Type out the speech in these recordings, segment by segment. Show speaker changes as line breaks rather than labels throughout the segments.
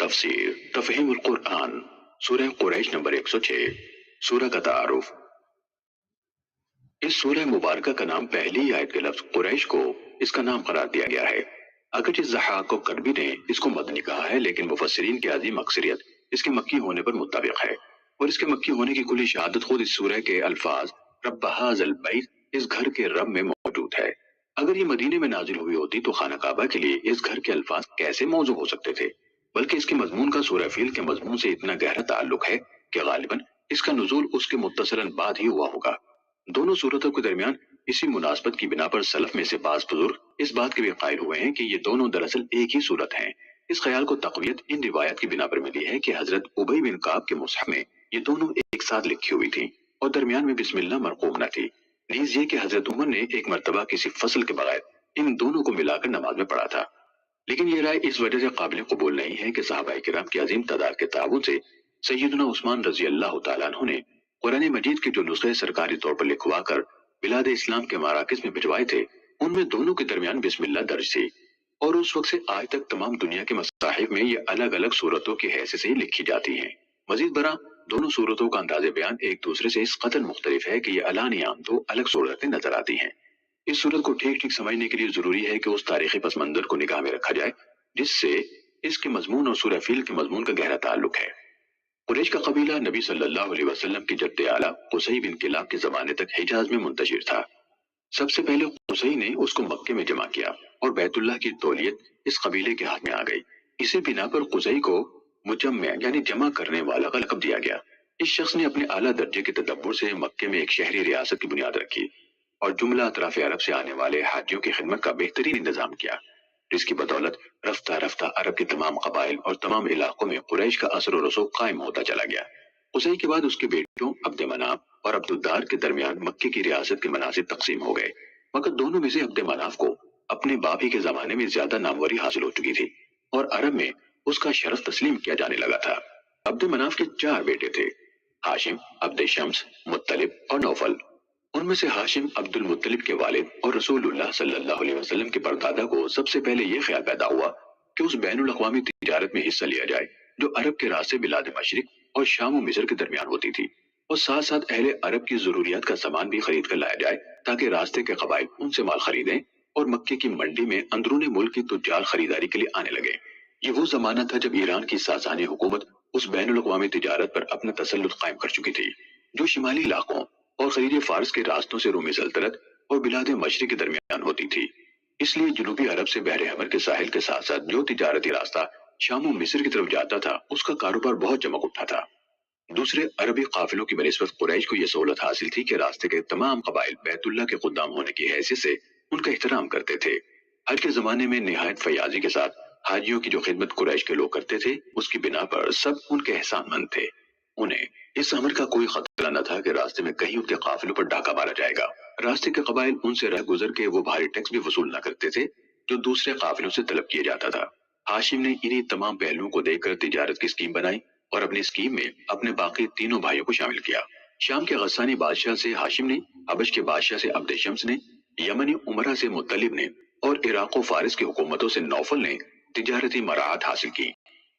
تفسیر تفہیم القرآن سورہ قریش نمبر 106 سورہ کا تعارف۔ اس سورہ مبارکہ کا نام پہلی آیت کے لفظ قریش کو اس کا نام قرار دیا گیا ہے۔ اگرچہ ضحاک و کربی نے اس کو مدنی کہا ہے، لیکن مفسرین کی عظیم اکثریت اس کے مکی ہونے پر متفق ہے، اور اس کے مکی ہونے کی کلی شہادت خود اس سورہ کے الفاظ رب ھذا البیت، اس گھر کے رب میں موجود ہے۔ اگر یہ مدینے میں نازل ہوئی ہوتی تو خانہ کعبہ کے لیے اس گھر کے الفاظ کیسے موضوع ہو سکتے تھے؟ بلکہ اس کے مضمون کا سورہ فیل کے مضمون سے اتنا گہرا تعلق ہے کہ غالباً اس کا نزول اس کے متصلاً بعد ہی ہوا ہوگا۔ دونوں صورتوں کے درمیان اسی مناسبت کی بنا پر سلف میں سے بعض بزرگ اس بات کے بھی قائل ہوئے ہیں کہ یہ دونوں دراصل ایک ہی صورت ہیں۔ اس خیال کو تقویت ان روایت کی بنا پر ملی ہے کہ حضرت ابی بن کعب کے مصحف میں یہ دونوں ایک ساتھ لکھی ہوئی تھیں اور درمیان میں بسم اللہ مرقوم نہ تھی۔ نیز یہ کہ حضرت عمر نے ایک مرتبہ کسی فصل کے بغیر ان دونوں کو ملا کر نماز میں پڑھا تھا۔ لیکن یہ رائے اس وجہ سے قابل قبول نہیں ہے کہ صحابہ کرام کی عظیم تعداد کے تعاون سے سیدنا عثمان رضی اللہ تعالیٰ عنہ نے قرآن مجید کے جو نسخے سرکاری طور پر لکھوا کر بلاد اسلام کے مراکز میں بھجوائے تھے، ان میں دونوں کے درمیان بسم اللہ درج تھی، اور اس وقت سے آج تک تمام دنیا کے مصاحف میں یہ الگ الگ صورتوں کی حیثیت سے ہی لکھی جاتی ہیں۔ مزید برآں دونوں صورتوں کا انداز بیان ایک دوسرے سے اس قدر مختلف ہے کہ یہ علانیہ دو الگ صورتیں نظر آتی ہیں۔ اس صورت کو ٹھیک ٹھیک سمجھنے کے لیے ضروری ہے کہ اس تاریخی پس منظر کو نگاہ میں رکھا جائے جس سے اس کے مضمون اور سورہ فیل کے مضمون کا گہرا تعلق ہے۔ قریش کا قبیلہ نبی صلی اللہ علیہ وسلم کی جد اعلیٰ قصی بن کلاب کے زمانے تک حجاز میں منتشر تھا۔ سب سے پہلے قصی نے اس کو مکے میں جمع کیا اور بیت اللہ کی تولیت اس قبیلے کے ہاتھ میں آ گئی۔ اسی بنا پر قصی کو مجمع یعنی جمع کرنے والا کا لقب دیا گیا۔ اس شخص نے اپنے اعلیٰ درجے کے تدبر سے مکے میں ایک شہری ریاست کی بنیاد رکھی اور جملہ اطراف عرب سے آنے والے حاجیوں کی خدمت کا بہترین انتظام کیا، جس کی بدولت رفتہ رفتہ عرب کے تمام قبائل اور تمام علاقوں میں قریش کا اثر و رسوخ قائم ہوتا چلا گیا۔ قصی کے بعد اس کے بیٹوں عبد مناف اور عبد الدار کے درمیان مکے کی ریاست کے مناصب تقسیم ہو گئے، مگر دونوں میں سے عبد مناف کو اپنے باپ ہی کے زمانے میں زیادہ ناموری حاصل ہو چکی تھی اور عرب میں اس کا شرف تسلیم کیا جانے لگا تھا۔ عبد مناف کے 4 بیٹے تھے، ہاشم، عبد شمس، مطلب اور نوفل۔ ان میں سے ہاشم عبد المطلب کے والد اور رسول اللہ صلی اللہ علیہ وسلم کے پردادا کو سب سے پہلے یہ خیال پیدا ہوا کہ اس بین الاقوامی تجارت میں حصہ لیا جائے جو عرب کے راستے بلاد مشرق اور شام و مصر کے درمیان ہوتی تھی، اور ساتھ ساتھ اہل عرب کی ضروریات کا سامان بھی خرید کر لایا جائے تاکہ راستے کے قبائل ان سے مال خریدیں اور مکے کی منڈی میں اندرون ملک کی تجار خریداری کے لیے آنے لگے۔ یہ وہ زمانہ تھا جب ایران کی ساسانی حکومت اس بین الاقوامی تجارت پر اپنا تسلط قائم کر چکی تھی جو شمالی علاقوں اور خلیج فارس کے راستوں سے رومی سلطنت اور بلاد مشرق کے درمیان ہوتی تھی۔ اس لیے جنوبی عرب سے بحر احمر کے ساحل کے ساتھ ساتھ جو تجارتی راستہ شام و مصر کی طرف جاتا تھا اس کا کاروبار بہت چمک اٹھا تھا۔ دوسرے عربی قافلوں کی بنسبت قریش کو یہ سہولت حاصل تھی کہ راستے کے تمام قبائل بیت اللہ کے خدام ہونے کی حیثیت سے ان کا احترام کرتے تھے۔ حج کے زمانے میں نہایت فیاضی کے ساتھ حاجیوں کی جو خدمت قریش کے لوگ کرتے تھے اس کی بنا پر سب ان کے احسان مند تھے۔ انہیں اس امر کا کوئی خطرہ نہ تھا کہ راستے میں کہیں ان کے قافلوں پر ڈاکہ مارا جائے گا۔ راستے کے قبائل ان سے رہ گزر کے وہ بھاری ٹیکس بھی وصول نہ کرتے تھے جو دوسرے قافلوں سے طلب کیا جاتا تھا۔ ہاشم نے انہی تمام پہلوؤں کو دیکھ کر تجارت کی اسکیم بنائی اور اپنی اسکیم میں اپنے باقی تینوں بھائیوں کو شامل کیا۔ شام کے غسانی بادشاہ سے ہاشم نے، حبش کے بادشاہ سے عبد شمس نے، یمنی عمرہ سے مطلب نے اور عراق و فارس کی حکومتوں سے نوفل نے تجارتی مراعات حاصل کی۔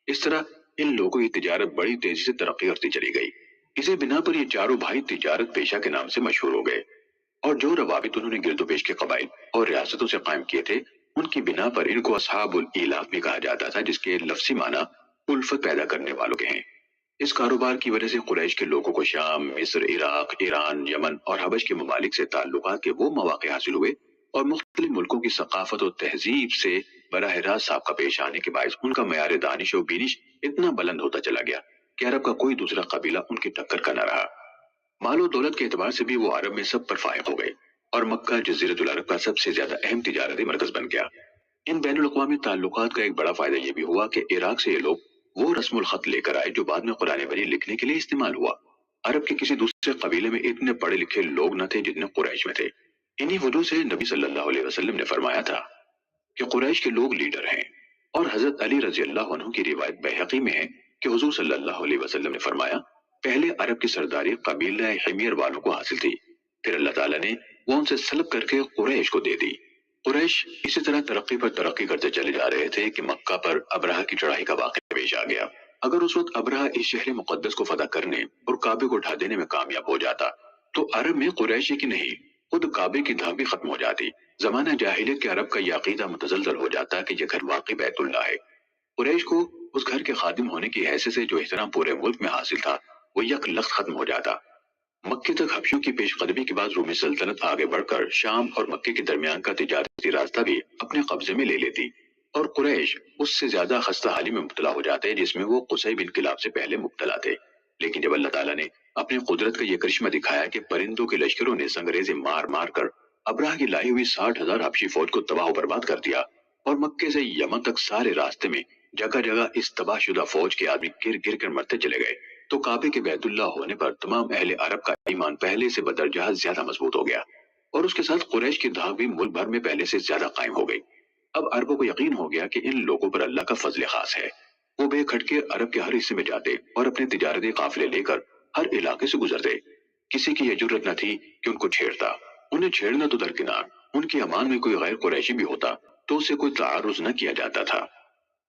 اس طرح ان لوگوں کی تجارت بڑی تیزی سے ترقی کرتی چلی گئی۔ اسی بنا پر یہ چاروں بھائی تجارت پیشہ کے نام سے مشہور ہو گئے، اور جو روابط انہوں نے گرد و پیش کے قبائل اور ریاستوں سے قائم کیے تھے ان کی بنا پر ان کو اصحاب الایلاف بھی کہا جاتا تھا، جس کے لفظی معنی الفت پیدا کرنے والوں کے ہیں۔ اس کاروبار کی وجہ سے قریش کے لوگوں کو شام، مصر، عراق، ایران، یمن اور حبش کے ممالک سے تعلقات کے وہ مواقع حاصل ہوئے اور مختلف ملکوں کی ثقافت و تہذیب سے براہ راست سابقہ پیش آنے کے باعث ان کا معیار دانش و بینش اتنا بلند ہوتا چلا گیا کہ عرب کا کوئی دوسرا قبیلہ ان کی ٹکر کا نہ رہا۔ مال و دولت کے اعتبار سے بھی وہ عرب میں سب پر فائق ہو گئے اور مکہ جزیرۃ العرب کا سب سے زیادہ اہم تجارتی مرکز بن گیا۔ ان بین الاقوامی تعلقات کا ایک بڑا فائدہ یہ بھی ہوا کہ عراق سے یہ لوگ وہ رسم الخط لے کر آئے جو بعد میں قرآن مجید لکھنے کے لیے استعمال ہوا۔ عرب کے کسی دوسرے قبیلے میں اتنے پڑھے لکھے لوگ نہ تھے جتنے قریش میں تھے۔ انہی وجہ سے نبی صلی اللہ علیہ وسلم نے فرمایا تھا کہ قریش کے لوگ لیڈر ہیں، اور حضرت علی رضی اللہ عنہ کی روایت بیہقی میں ہے کہ حضور صلی اللہ علیہ وسلم نے فرمایا پہلے عرب کی سرداری قبیلہ حمیر والوں کو حاصل تھی، پھر اللہ تعالیٰ نے وہ ان سے سلب کر کے قریش کو دے دی۔ قریش اسی طرح ترقی پر ترقی کرتے چلے جا رہے تھے کہ مکہ پر ابرہہ کی چڑھائی کا واقعہ پیش آ گیا۔ اگر اس وقت ابرہہ اس شہر مقدس کو فتح کرنے اور کعبے کو اٹھا دینے میں کامیاب ہو جاتا تو عرب میں قریش کی نہیں خود کعبے کی دھاک بھی ختم ہو جاتی۔ زمانہ جاہلیت کے عرب کا یہ عقیدہ متزلزل ہو جاتا کہ یہ گھر واقعی بیت اللہ ہے۔ قریش کو اس گھر کے خادم ہونے کی حیثیت سے جو احترام پورے ملک میں حاصل تھا وہ یک لخت ختم ہو جاتا۔ مکے تک حبشیوں کی پیش قدمی کے بعد رومی سلطنت آگے بڑھ کر شام اور مکے کے درمیان کا تجارتی راستہ بھی اپنے قبضے میں لے لیتی اور قریش اس سے زیادہ خستہ حالی میں مبتلا ہو جاتے جس میں وہ قصی بن کلاب سے پہلے مبتلا تھے۔ لیکن جب اللہ تعالیٰ نے اپنی قدرت کا یہ کرشمہ دکھایا کہ پرندوں کے لشکروں نے سنگریزے مار مار کر ابراہ کی لائی ہوئی 60,000 حبشی فوج کو تباہ و برباد کر دیا اور مکے سے یمن تک سارے راستے میں جگہ جگہ اس تباہ شدہ فوج کے آدمی گر گر کر مرتے چلے گئے تو کعبے کے بیت اللہ ہونے پر تمام اہل عرب کا ایمان پہلے سے بدرجہ زیادہ مضبوط ہو گیا اور اس کے ساتھ قریش کی دھاک بھی ملک بھر میں پہلے سے زیادہ قائم ہو گئی۔ اب عربوں کو یقین ہو گیا کہ ان لوگوں پر اللہ کا فضل خاص ہے۔ وہ بے کھٹکے عرب کے ہر حصے میں جاتے اور اپنے تجارتی قافلے لے کر ہر علاقے سے گزرتے۔ کسی کی یہ جرت نہ تھی کہ ان کو چھیڑتا۔ انہیں چھیڑنا تو درکنار، ان کی امان میں کوئی غیر قریشی بھی ہوتا تو اسے کوئی تعارض نہ کیا جاتا تھا۔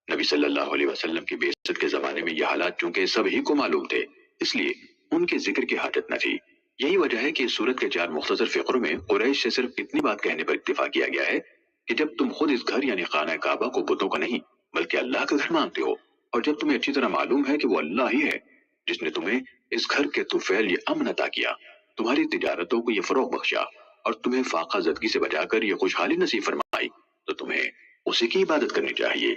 نبی صلی اللہ علیہ وسلم کی بعثت کے زمانے میں یہ حالات چونکہ سب ہی کو معلوم تھے اس لیے ان کے ذکر کی حاجت نہ تھی۔ یہی وجہ ہے کہ اس صورت کے 4 مختصر فقروں میں قریش سے صرف اتنی بات کہنے پر اکتفا کیا گیا ہے کہ جب تم خود اس گھر یعنی خانہ کعبہ کو بتوں کا نہیں بلکہ اللہ کا گھر مانتے ہو اور جب تمہیں اچھی طرح معلوم ہے کہ وہ اللہ ہی ہے جس نے تمہیں اس گھر کے طفیل یہ امن عطا کیا، تمہاری تجارتوں کو یہ فروغ بخشا اور تمہیں فاقہ زدگی سے بچا کر یہ خوشحالی نصیب فرمائی، تو تمہیں اسی کی عبادت کرنی چاہیے۔